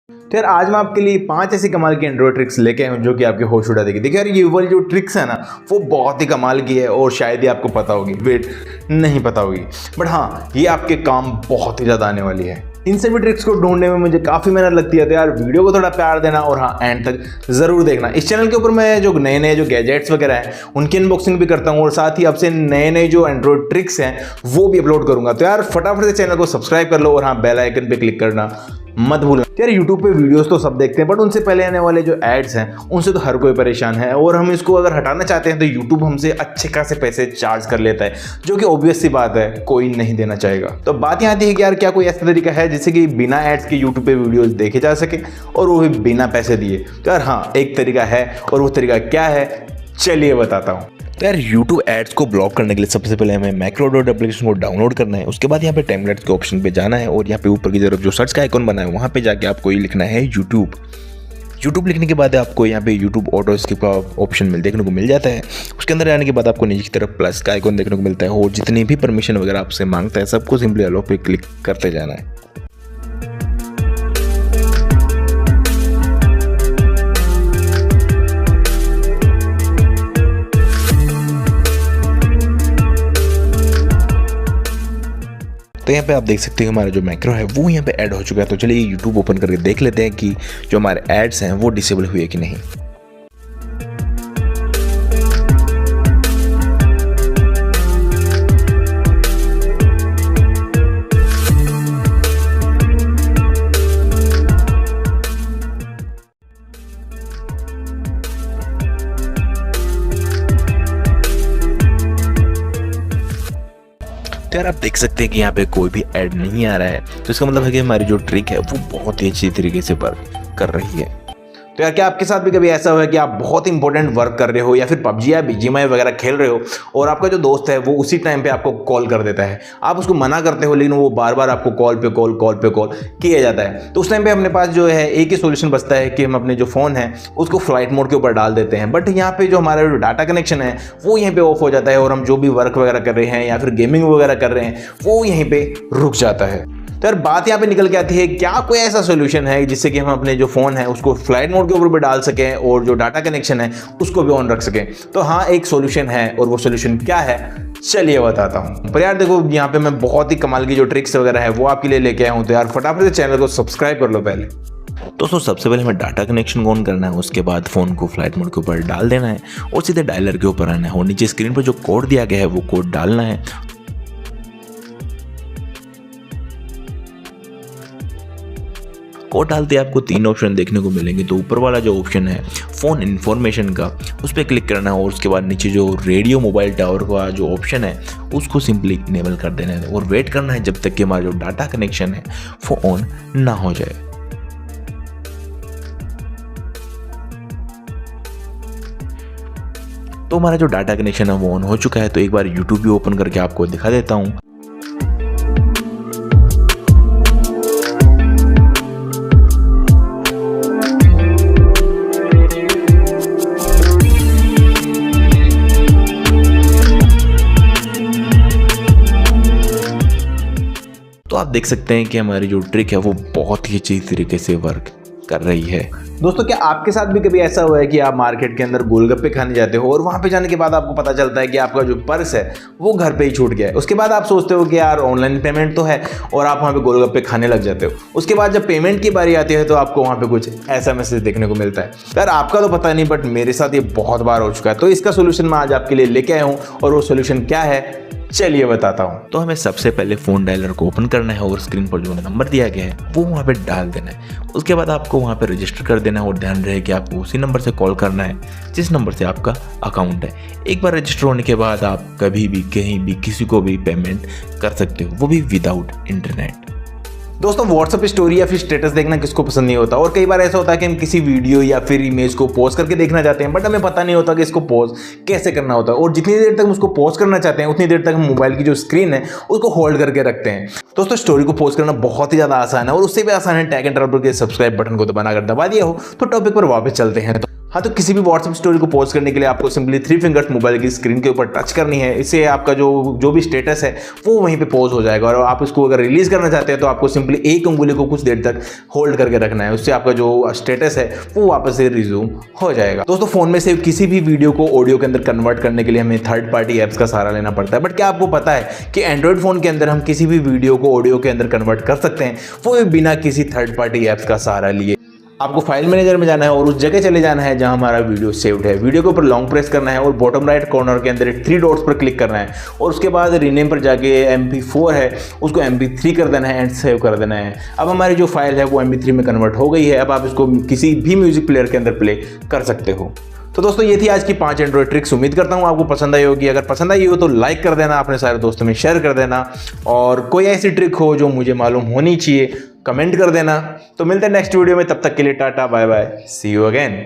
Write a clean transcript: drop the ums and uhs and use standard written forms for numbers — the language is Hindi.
तो यार आज मैं आपके लिए 5 ऐसी कमाल की एंड्रॉइड ट्रिक्स लेके आया हूँ जो कि आपके होश उड़ा देगी। देखिए यार ये वाली जो ट्रिक्स है ना वो बहुत ही कमाल की है और शायद ही आपको पता होगी, वेट नहीं पता होगी, बट हाँ ये आपके काम बहुत ही ज़्यादा आने वाली है। इन सभी ट्रिक्स को ढूंढने में मुझे काफ़ी मेहनत लगती है, तो यार वीडियो को थोड़ा प्यार देना और हाँ एंड तक ज़रूर देखना। इस चैनल के ऊपर मैं जो नए जो गैजेट्स वगैरह हैं उनकी अनबॉक्सिंग भी करता हूँ और साथ ही आपसे नए जो एंड्रॉइड ट्रिक्स हैं वो भी अपलोड करूँगा। तो यार फटाफट से चैनल को सब्सक्राइब कर लो और हाँ बेल आइकन पे क्लिक करना मत भूलना। यार YouTube पे वीडियोस तो सब देखते हैं बट उनसे पहले आने वाले जो एड्स हैं उनसे तो हर कोई परेशान है और हम इसको अगर हटाना चाहते हैं तो YouTube हमसे अच्छे खासे पैसे चार्ज कर लेता है, जो कि ऑब्वियस सी बात है, कोई नहीं देना चाहेगा। तो बात यहाँ आती है कि यार क्या कोई ऐसा तरीका है जिससे कि बिना एड्स के YouTube पे वीडियोस देखे जा सके और वो भी बिना पैसे दिए? तो यार हाँ एक तरीका है और वो तरीका क्या है चलिए बताता हूँ। तो यार YouTube एड्स को ब्लॉक करने के लिए सबसे पहले हमें मैक्रो एप्लीकेशन को डाउनलोड करना है। उसके बाद यहाँ पे टाइमलेट्स के ऑप्शन पे जाना है और यहाँ पे ऊपर की तरफ जो सर्च का आइकॉन बना है वहाँ पे जाके आपको ये लिखना है YouTube लिखने के बाद आपको यहाँ पे YouTube ऑटो स्किप का ऑप्शन देखने को मिल जाता है। उसके अंदर आने के बाद आपको नीचे की तरफ प्लस का आइकॉन देखने को मिलता है और जितनी भी परमिशन वगैरह आपसे मांगता है सबको सिंपली अलो पे क्लिक करते जाना है। तो यहाँ पे आप देख सकते हैं हमारा जो मैक्रो है वो यहाँ पे ऐड हो चुका है। तो चलिए YouTube ओपन करके देख लेते हैं कि जो हमारे एड्स हैं वो डिसेबल हुए कि नहीं। तो यार आप देख सकते हैं कि यहाँ पे कोई भी ऐड नहीं आ रहा है, तो इसका मतलब है कि हमारी जो ट्रिक है वो बहुत ही अच्छी तरीके से वर्क कर रही है। तो यार क्या आपके साथ भी कभी ऐसा हुआ है कि आप बहुत इंपॉर्टेंट वर्क कर रहे हो या फिर PUBG या BGMI वगैरह खेल रहे हो और आपका जो दोस्त है वो उसी टाइम पे आपको कॉल कर देता है, आप उसको मना करते हो लेकिन वो बार बार आपको कॉल पे कॉल किया जाता है। तो उस टाइम पे अपने पास जो है एक ही सोल्यूशन बचता है कि हम अपने जो फ़ोन है उसको फ्लाइट मोड के ऊपर डाल देते हैं। बट यहाँ पे जो हमारा जो डाटा कनेक्शन है वो यहीं पर ऑफ हो जाता है और हम जो भी वर्क वगैरह कर रहे हैं या फिर गेमिंग वगैरह कर रहे हैं वो यहीं पर रुक जाता है। तो यार बात यहाँ पे निकल के आती है, क्या कोई ऐसा सोल्यूशन है जिससे कि हम अपने जो फ़ोन है उसको फ्लाइट मोड के ऊपर भी डाल सकें और जो डाटा कनेक्शन है उसको भी ऑन रख सकें? तो हाँ एक सोल्यूशन है और वो सोल्यूशन क्या है चलिए बताता हूँ। पर यार देखो यहाँ पे मैं बहुत ही कमाल की जो ट्रिक्स वगैरह है वो आपके लिए लेके आया हूँ। तो यार फटाफट से चैनल को सब्सक्राइब कर लो पहले। दोस्तों सबसे पहले हमें डाटा कनेक्शन को ऑन करना है, उसके बाद फ़ोन को फ्लाइट मोड के ऊपर डाल देना है और सीधे डायलर के ऊपर आना है और नीचे स्क्रीन पर जो कोड दिया गया है वो कोड डालना है। कोड डालते आपको 3 ऑप्शन देखने को मिलेंगे। तो ऊपर वाला जो ऑप्शन है फ़ोन इन्फॉर्मेशन का उस पर क्लिक करना है और उसके बाद नीचे जो रेडियो मोबाइल टावर का जो ऑप्शन है उसको सिंपली इनेबल कर देना है और वेट करना है जब तक कि हमारा जो डाटा कनेक्शन है वो ऑन ना हो जाए। तो हमारा जो डाटा कनेक्शन है वो ऑन हो चुका है। तो एक बार YouTube भी ओपन करके आपको दिखा देता हूँ। तो आप देख सकते हैं कि हमारी जो ट्रिक है वो बहुत ही अच्छी तरीके से वर्क कर रही है। दोस्तों क्या आपके साथ भी कभी ऐसा हुआ है कि आप मार्केट के अंदर गोलगप्पे खाने जाते हो और वहाँ पे जाने के बाद आपको पता चलता है कि आपका जो पर्स है वो घर पे ही छूट गया है? उसके बाद आप सोचते हो कि यार ऑनलाइन पेमेंट तो है और आप वहाँ पे गोलगप्पे खाने लग जाते हो। उसके बाद जब पेमेंट की बारी आती है तो आपको वहाँ पे कुछ ऐसा मैसेज देखने को मिलता है। यार आपका तो पता नहीं बट मेरे साथ ये बहुत बार हो चुका है। तो इसका सोल्यूशन मैं आज आपके लिए लेके आया हूँ और वो सोल्यूशन क्या है चलिए बताता हूँ। तो हमें सबसे पहले फ़ोन डायलर को ओपन करना है और स्क्रीन पर जो नंबर दिया गया है वो वहाँ पे डाल देना है। उसके बाद आपको वहाँ पे रजिस्टर कर देना है और ध्यान रहे कि आपको उसी नंबर से कॉल करना है जिस नंबर से आपका अकाउंट है। एक बार रजिस्टर होने के बाद आप कभी भी कहीं भी किसी को भी पेमेंट कर सकते हो, वो भी विदाउट इंटरनेट। दोस्तों व्हाट्सएप स्टोरी या फिर स्टेटस देखना किसको पसंद नहीं होता और कई बार ऐसा होता है कि हम किसी वीडियो या फिर इमेज को पॉज करके देखना चाहते हैं बट हमें पता नहीं होता कि इसको पॉज कैसे करना होता है और जितनी देर तक हम उसको पॉज करना चाहते हैं उतनी देर तक हम मोबाइल की जो स्क्रीन है उसको होल्ड करके रखते हैं। दोस्तों स्टोरी को पॉज करना बहुत ही ज़्यादा आसान है और उससे भी आसान है टैग एंड ट्रबल के सब्सक्राइब बटन को दबाना। अगर दबा दिया हो तो टॉपिक पर वापस चलते हैं। हाँ, तो किसी भी व्हाट्सएप स्टोरी को पोस्ट करने के लिए आपको सिंपली 3 फिंगर्स मोबाइल की स्क्रीन के ऊपर टच करनी है। इससे आपका जो भी स्टेटस है वो वहीं पे पोस्ट हो जाएगा। और आप उसको अगर रिलीज करना चाहते हैं तो आपको सिंपली एक उंगली को कुछ देर तक होल्ड करके रखना है। उससे आपका जो स्टेटस है वो वापस से रिज्यूम हो जाएगा। दोस्तों, फोन में से किसी भी वीडियो को ऑडियो के अंदर कन्वर्ट करने के लिए हमें थर्ड पार्टी ऐप्स का सहारा लेना पड़ता है। बट क्या आपको पता है कि एंड्रॉइड फोन के अंदर हम किसी भी वीडियो को ऑडियो के अंदर कन्वर्ट कर सकते हैं, वो भी बिना किसी थर्ड पार्टी ऐप्स का सहारा लिए। आपको फाइल मैनेजर में जाना है और उस जगह चले जाना है जहां हमारा वीडियो सेव्ड है। वीडियो के ऊपर लॉन्ग प्रेस करना है और बॉटम राइट कॉर्नर के अंदर 3 डॉट्स पर क्लिक करना है और उसके बाद रीनेम पर जाके MP4 है उसको MP3 कर देना है एंड सेव कर देना है। अब हमारी जो फाइल है वो MP3 में कन्वर्ट हो गई है। अब आप इसको किसी भी म्यूजिक प्लेयर के अंदर प्ले कर सकते हो। तो दोस्तों, ये थी आज की 5 एंड्रॉइड ट्रिक्स। उम्मीद करता हूँ आपको पसंद आई होगी। अगर पसंद आई हो तो लाइक कर देना, अपने सारे दोस्तों में शेयर कर देना, और कोई ऐसी ट्रिक हो जो मुझे मालूम होनी चाहिए कमेंट कर देना। तो मिलते हैं नेक्स्ट वीडियो में, तब तक के लिए tata bye bye, see you again.